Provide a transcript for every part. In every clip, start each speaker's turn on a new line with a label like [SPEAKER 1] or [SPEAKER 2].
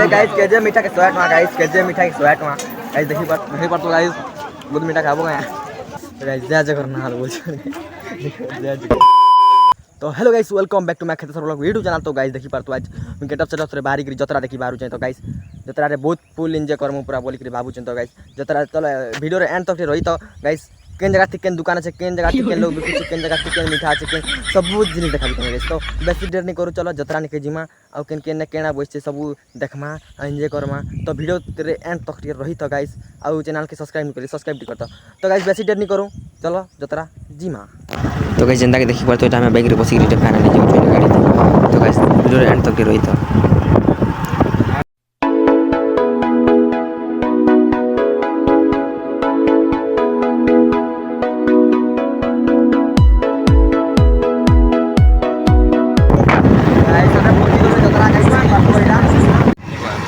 [SPEAKER 1] ले guys KJ मीठा के 100 टका गाइस केजे मीठा के 100 टका गाइस देखि पर तो गाइस बहुत मीठा खाबो गाय गाइस जा जा करना हाल बोल तो hello guys welcome back to my खेत व्लॉग वीडियो चैनल। तो गाइस देखि पर तो आज गेटअप सेटअप रे बाहरी जतरा देखि बाहर तो गाइस जतरा रे बहुत फुल एंजॉय करमु पूरा बोली के बाबू तो गाइस जतरा चलो वीडियो रे एंड तक रही तो गाइस केन जगह केन दुकान আছে केन जगह केन लोग बिकु केन जगह केन मीठा আছে केन सब जिनिस देखा गाइस। तो बेसी देर नहीं करू चलो जतरा निके जिमा आ केन केन केना बसছে सब देखमा एंजॉय करमा। तो वीडियो रे एंड तक रही तो गाइस आ चैनल के सब्सक्राइब करी सब्सक्राइब करता। तो गाइस बेसी देर नहीं करू चलो जतरा जिमा। तो गाइस जेंदा के देखि परतो एटा में बाइक रे बसी रे फाइनल जो गाड़ी थी। तो गाइस वीडियो एंड तक रही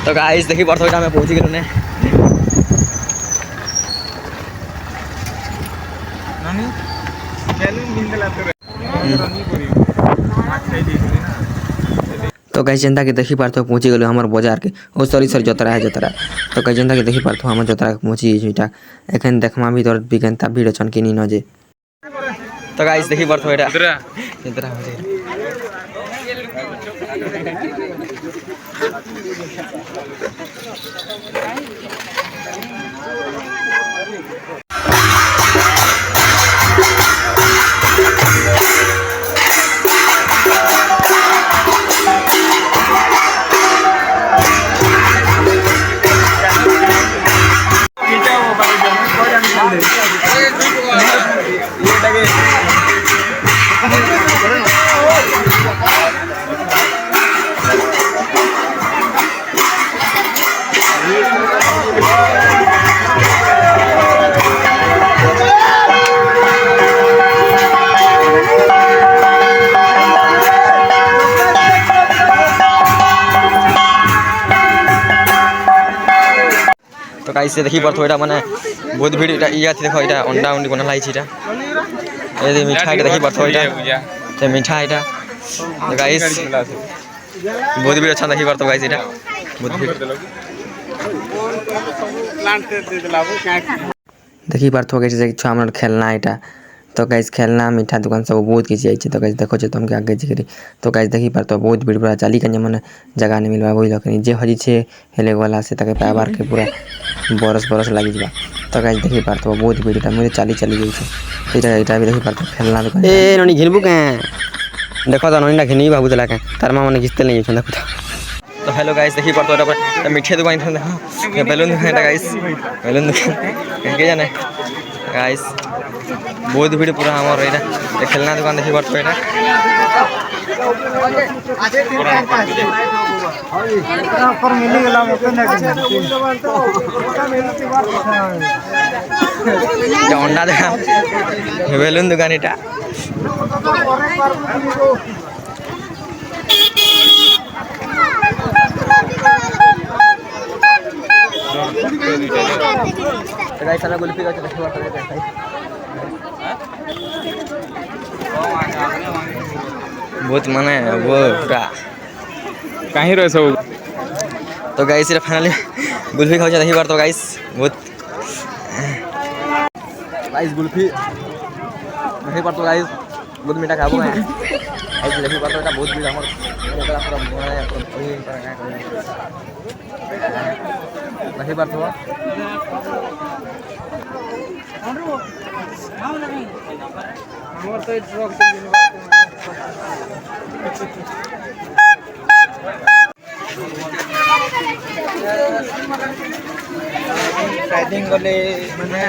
[SPEAKER 1] तो गाइस देखि परतो एटा में पहुंची गेलु ने नानी तो गाइस जेंदा के देखि पारतो पहुंची गेलु हमर बाजार के ओ सॉरी जतरा है जतरा। तो गाइस जेंदा के देखि पारतो हमर जतरा पहुंची जेटा एखन देखमा भी तोर बिगनता भीड़ छन कि नी न जे। तो गाइस देखि पारतो एटा जतरा हो जे तो गाइस देखि परतो एटा माने बहुत भीड़ एटा इया थी देखो एटा अंडा उंडी बना लाई छी एटा ए मिठाई के देखि परतो एटा ते मिठाई एटा। तो गाइस बहुत भीड़ अच्छा देखि परतो गाइस एटा बहुत भीड़ देखि परतो गाइस छुआ हमर खेलना एटा। तो गाइस खेलना मीठा दुकान सब बहुत किसी आई तो गाइस देखो तुम के आगे जिकरी। तो गाइस देखि परतो बहुत भीड़ पूरा चाली कने मन जगह नहीं मिलबा बोल लखनी जे हजी छे हेले वाला से तके पावर के पूरा बरस बरस लागी जा। तो गाइस देखि परतो बहुत भीड़ मुझे चाली चली गई छे एटा भी देखि परतो खेलना दुकान ए ननी घिनबु के देखो तो ननी ना घिनी बाबू तला के तार मां मन घिसते नहीं छन देखो। तो हेलो गाइस देखि परतो एटा पर मीठे दुकान था देखो बैलून दुकान गाइस बैलून दुकान के जाने गाइस बहुत भीड़ पूरा हमर एटा खेलना दुकान देखि परतो एटा पर मिल गेला मते ना अंडा दुकान बैलून दुकान एटा तो गाइस साला गुल्फी का देखो बहुत माने वो पूरा कहीं रहे सब। तो गाइस रे फाइनली गुल्फी खाओ देखि बार। तो गाइस बहुत गाइस गुल्फी देखि बार। तो गाइस बहुत मीठा खाबो है गाइस देखि बार। तो एटा बहुत भीड़ हमर एटा पूरा माने देखि बार। तो हमर तो ट्रक राइडिंग गले माने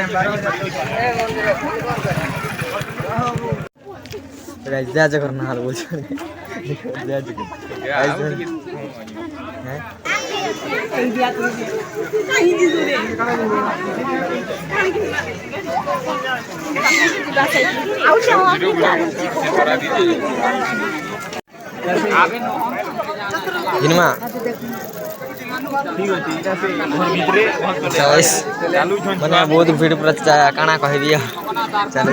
[SPEAKER 1] गाइस जा जा करना हाल बोल जा जा गाइस हैं इंडिया को कहीं जी रे हिनमा माने बहुत भीड़ पूरा काना कह दिया चलो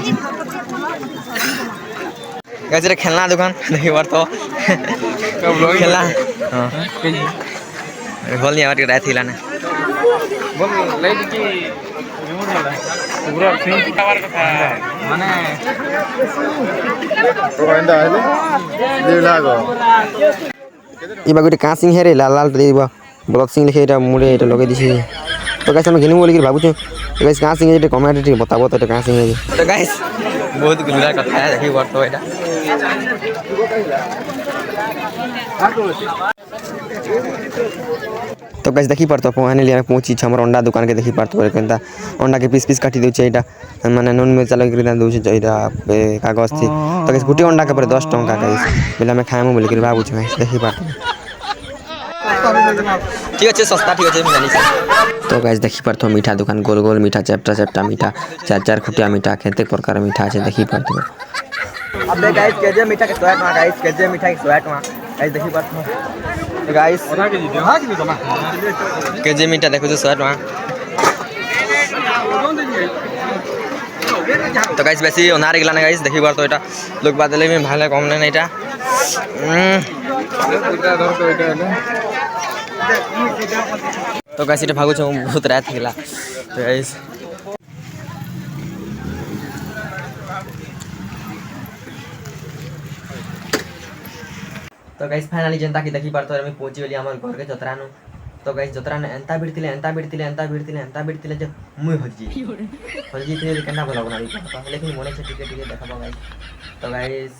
[SPEAKER 1] गजरे खेलना दुकान देखी बार। तो खेलना बोल नहीं हमारे रात हिलाना
[SPEAKER 2] बोल लाइट की रिमोट वाला पूरा फिल्म कवर कथा माने तो एंडा आइले देला गो
[SPEAKER 1] इबा गोटे काँ सिंह रे लाल लाल देबा ब्लॉक सिंह लिखे एटा मुड़े एटा लगे दिछि तो गाइस हम घेनु बोली के भाबुछु तो गाइस काँ सिंह जे कमेंट रे बताबो तो काँ सिंह तो गाइस बहुत गुलरा कथा है देखि वर्त एटा तो गाइस देखि परतो पहने लिए पहुंची छ हमर अंडा दुकान के देखि परतो केनता अंडा के पीस पीस काटी दउ छै एटा माने नून में चला के दउ छै एटा कागज थी तो गाइस गुटी अंडा के पर 10 टका गाइस बेला में खाएमु बोली के भाबु छ गाइस देखि परतो ठीक है सस्ता ठीक है मिलानी तो गाइस देखि परतो मीठा दुकान गोल गोल मीठा चैप्टा चैप्टा मीठा चार चार खुटिया मीठा केते प्रकार मीठा छै देखि परतो अबे गाइस केजे मीठा के 100 टका गाइस केजे मीठा के 100 टका गाइस देखि परतो गाइस केजे मीठा देखो 100 टका तो गाइस बेसी ओनार गेला ना गाइस देखि परतो एटा लोग बादले में भाले कम नै एटा तो गाइस एटा भागो छ बहुत रात गेला तो गाइस तो गाइस फाइनली जनता की देखि परतो हम पहुंची गेली हमर घर के जतरानु तो गाइस जतरान एंता बिडतिले जे मुई हजी थे केना भला बनाबी लेकिन मने से टिके टिके देखबा गाइस तो गाइस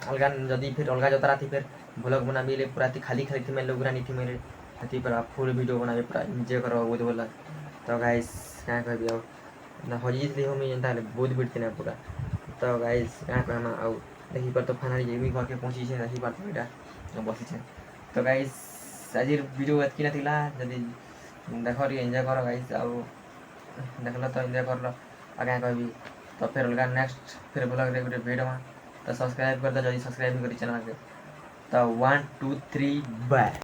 [SPEAKER 1] अलगा जदी फिर अलगा जतरा थी फिर ब्लॉग बनाबी ले पूरा खाली खाली थी मैं लोग रानी थी मेरे थी पर फुल वीडियो बनाबी पूरा एंजॉय करबा बहुत बोला तो गाइस का कहबी ना हजी थी हम एंता बहुत बिडतिले पूरा तो गाइस का कहमा आ देखि पर तो फाइनली ये भी घर के पहुंची छे देखि पर तो एटा बसी छे तो गाइस आज वीडियो एतकी नथिला जदी देखो रे एंजॉय करो गाइस आ देखला तो एंजॉय करलो आगे कहबी तो फिर अलगा नेक्स्ट फिर ब्लॉग रे गुटे वीडियो में तो सब्सक्राइब कर दो जल्दी सब्सक्राइब करी चैनल के तो 1 2 3 बाय।